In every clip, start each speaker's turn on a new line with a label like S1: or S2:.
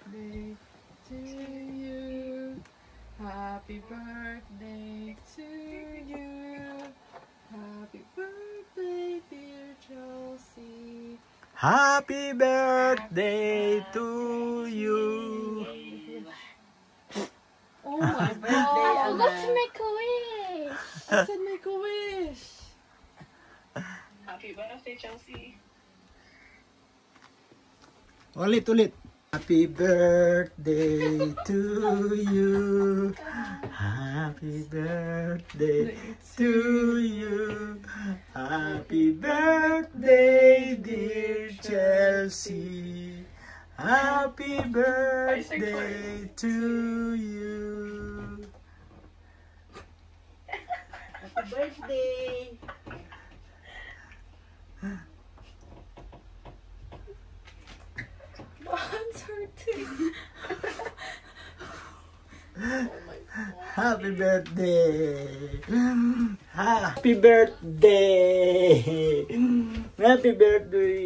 S1: birthday to you. Happy birthday to you. Happy birthday, dear Chelsea.
S2: Happy birthday to you.
S1: Oh my God!
S3: I forgot to make a wish.
S1: I said make a wish.
S4: Happy birthday, Chelsea.
S2: Ulit. Happy birthday to you. Happy birthday to you. Happy birthday, dear Chelsea. Happy birthday to you.
S5: Happy birthday.
S3: Mom's hurting.
S2: Happy birthday. Happy birthday. Happy birthday.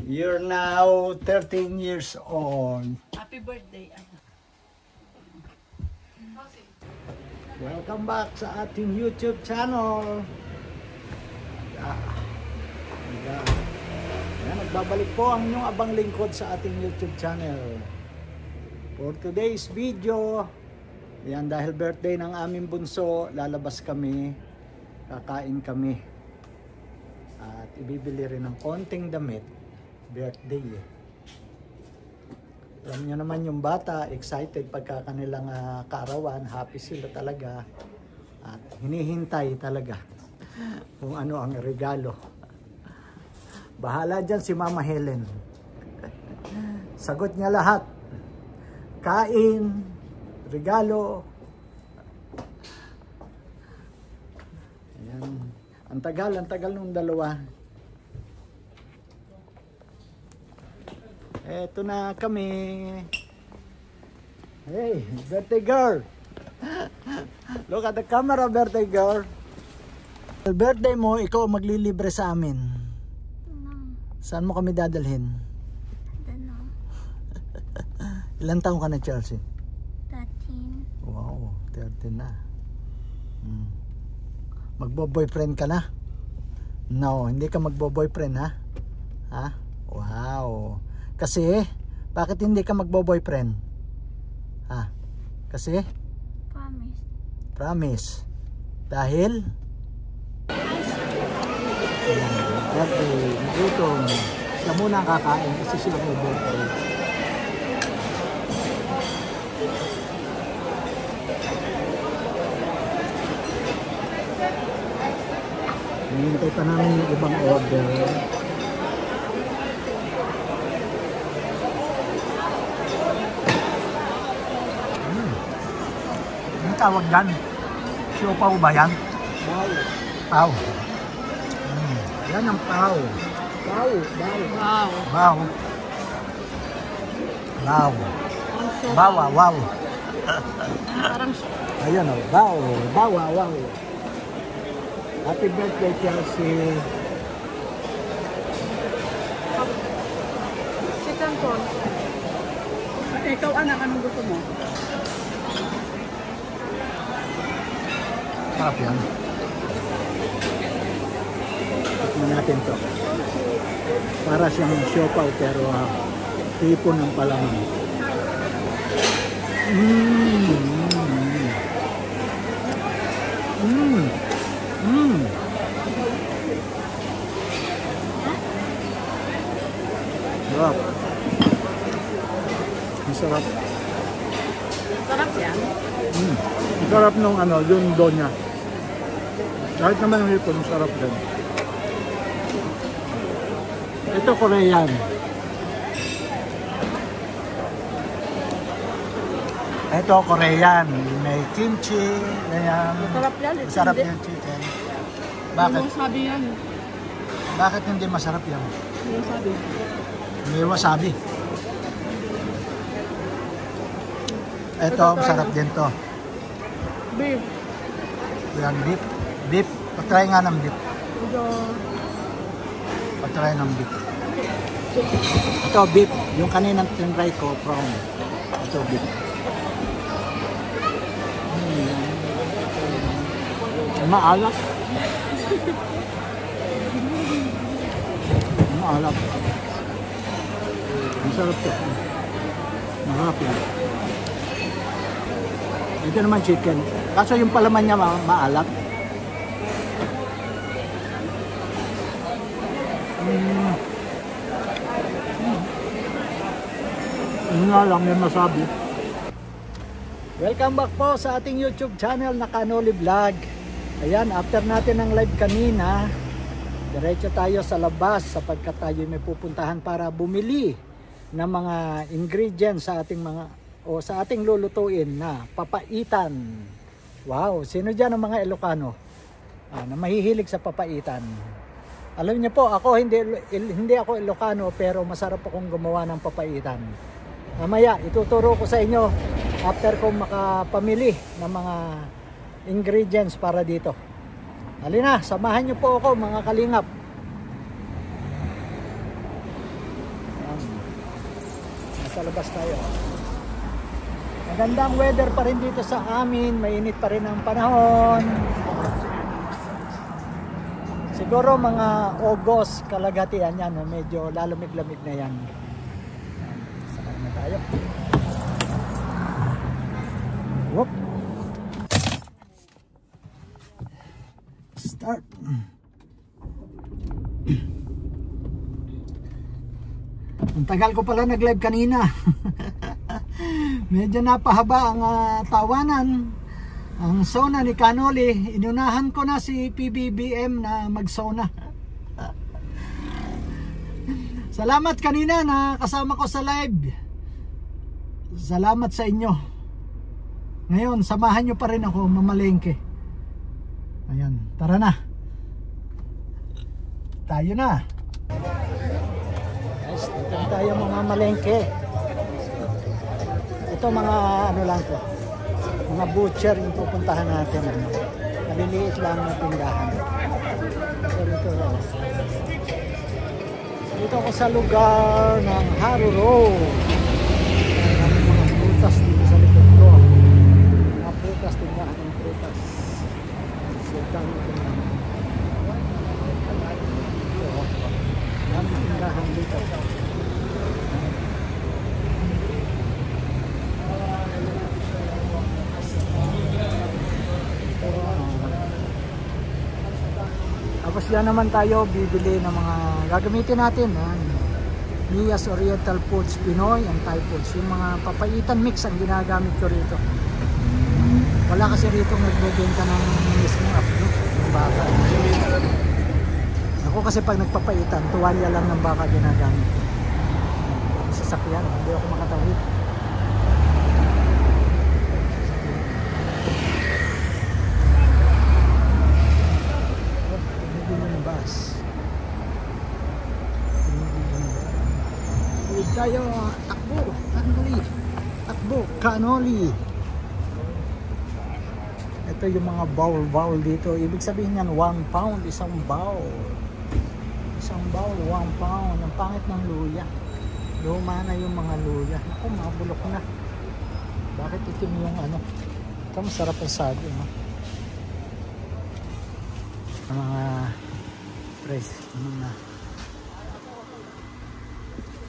S2: You're now 13 years old.
S5: Happy birthday.
S2: Welcome back sa ating YouTube channel. Nagbabalik po ang inyong abang lingkod sa ating YouTube channel. For today's video, yan, dahil birthday ng aming bunso, lalabas kami, kakain kami. At ibibili rin ng konting damit. Birthday eh. Alam nyo naman yung bata, excited pagka kanilang kaarawan, happy sila talaga. At hinihintay talaga kung ano ang regalo. Bahala dyan si Mama Helen. Sagot niya lahat. Kain, regalo. Ayan. Ang tagal nung dalawa. Eto na kami. Hey, birthday girl. Look at the camera, birthday girl. Birthday mo, ikaw maglilibre sa amin. Saan mo kami dadalhin? Ilan taong ka na, Chelsea?
S3: 13.
S2: Wow, 13 na. Magbo-boyfriend ka na? No, hindi ka magbo-boyfriend ha? Ha? Wow. Kasi, bakit hindi ka magbo-boyfriend? Ha? Kasi?
S3: Promise.
S2: Promise. Dahil? Birthday, nagutom. Siya muna ang kakain kasi siya may birthday. Hinihintay pa namin yung ibang order. Ano tawag yan? Siopaw ba yan? Pau. Yan ang pau. Pau.
S1: Wow.
S2: Wow. Wow. Bawa, wow.
S1: Parang
S2: Ayan o, wow. Bawa, wow. Happy birthday, Chelsea.
S1: second call. Ikaw anak, anong gusto mo?
S2: Sarap yan. Tikman natin to. Para siyang siopaw pero tipo ng palaman. Sarap. Masarap.
S1: Sarap yan.
S2: Sarap nung ano, yung donya. Kahit naman yung hipon, sarap din. Ito Korean. Ito Korean. May kimchi. Ganyan.
S1: Masarap yan.
S2: Masarap
S1: Hindi.
S2: yung chicken. Bakit?
S1: Yung sabi yan.
S2: Bakit hindi masarap yan?
S1: Yung sabi.
S2: May wasabi. Ito, masarap din to.
S1: Beef.
S2: Yan, beef. Beef. Patry nga ng beef.
S1: Medyo
S2: Patry ng beef. Ito beef. Yung kanina tinry ko, prawn. Ito beef. Maalat. Maalat. Ang sarap to. Maharap yan. Ito naman chicken. Kaso yung palaman niya maalat. Yun nga lang yung masabi. Welcome back po sa ating YouTube channel na Kanoli Vlog. Ayan, after natin ng live kanina, diretso tayo sa labas sapagkat tayo may pupuntahan para bumili ng mga ingredients sa ating sa ating lulutuin na papaitan. Wow, sino dyan ang mga Ilocano na mahihilig sa papaitan? Alam niyo po, ako hindi ako Ilocano pero masarap akong gumawa ng papaitan. Mamaya ituturo ko sa inyo after kong makapamili ng mga ingredients para dito. Halina, samahan niyo po ako mga kalingap. Nasa labas tayo. Magandang weather pa rin dito sa amin, mainit pa rin ang panahon. Siguro mga August kalagatian yan, medyo lalamig-lamig na yan. Sakay na tayo. Whoop. Start. Ang tagal ko pala nag-live kanina. Medyo napahaba ang tawanan. Ang sauna ni Kanoli, inunahan ko na si PBBM na mag-sauna. Salamat kanina na kasama ko sa live. Salamat sa inyo. Ngayon, samahan nyo pa rin ako mamalengke. Ayan, tara na. Tayo na. Guys, dito tayo mga malengke. Ito mga ano lang to. Mga butcher yung pupuntahan natin. Maliliit lang na tindahan. So dito ako sa lugar ng Haro Road. May mga prutas dito sa likod ko. Mga prutas, tindahan ng prutas. So dami tindahan. Dami tindahan dito. Tapos yan naman tayo bibili ng mga gagamitin natin. Mia's Oriental Foods Pinoy and Thai Foods. Yung mga papaitan mix ang ginagamit ko rito. Wala kasi rito nagbebenta ng mismong apno ng baka. Ako kasi pag nagpapaitan, tuwalya lang ng baka ginagamit ko. Sasakyan, hindi ako makatawid. Tayo takbo, Kanoli. Ito yung mga bowl dito. Ibig sabihin yan 1 pound, isang bowl. Isang bowl, 1 pound. Ang pangit ng luya. Luma na yung mga luya. Ako, mabulok na. Bakit itim yung ano? Ito masarap ang sabi, no? Ang mga price, mga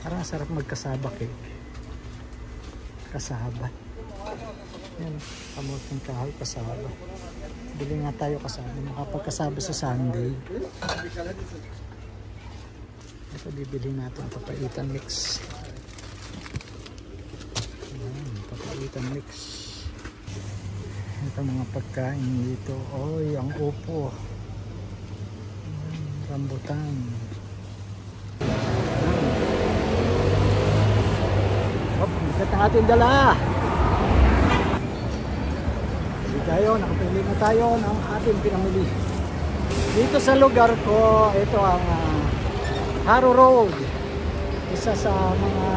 S2: parang sarap magkasaba cake. Kasaba. Yan, kamuting kahoy, kasaba. Bili nga tayo kasaba. Makapagkasaba sa Sunday. Ito bibili natin papaitan mix. Yan, papaitan mix. Ito mga pagkain dito. Oy, ang upo. Rambutan. Ito ang ating dala. Nakapili na tayo ng ating pinamili. Dito sa lugar ko, ito ang Haro Road. Isa sa mga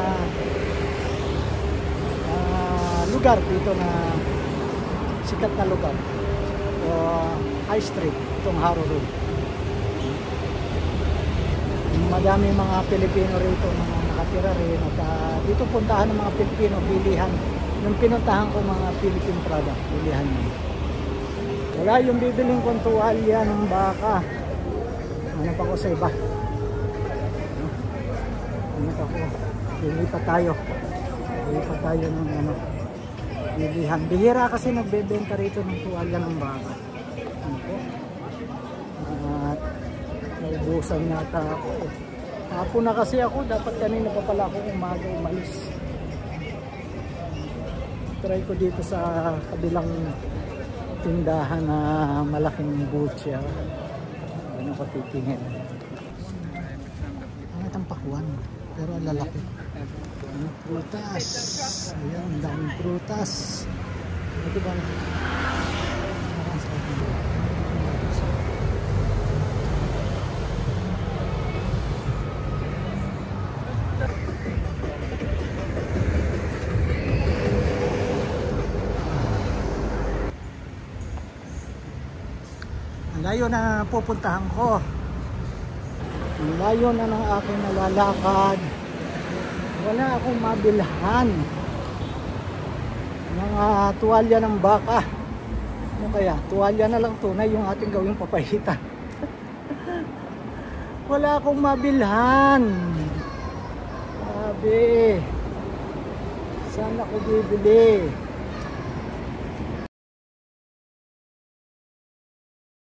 S2: lugar dito na sikat na lugar. High Street, itong Haro Road. madami mga Pilipino rito, mga nakatira rin. At dito puntahan ng mga Pilipino, bilihan. Yung pinuntahan ko mga Philippine product, bilihan nyo. Wala yung bibiling kong tuwalya ng baka. Ano pa ko sa iba? Ano pa ko? Lilipat tayo. Lilipat tayo ng ano, bilihan. Bihira kasi nagbebenta rito ng tuwalya ng baka. Ano po? At naubusan yata ako. Hapon na kasi ako, dapat kanina pa pala ako umaga umalis. Try ko dito sa kabilang tindahan na malaking butcher. Ano ko titingin? Ang tampakuan, pero ang lalaki. Ang prutas. Ayan, ang daming prutas. Ito ba? Layo na pupuntahan ko. Layo na ng aking nalalakad. Wala akong mabilhan ng tuwalya ng baka. Ano kaya? Tuwalya na lang tunay yung ating gawing papaitan. Wala akong mabilhan. Sabi, saan ako bibili?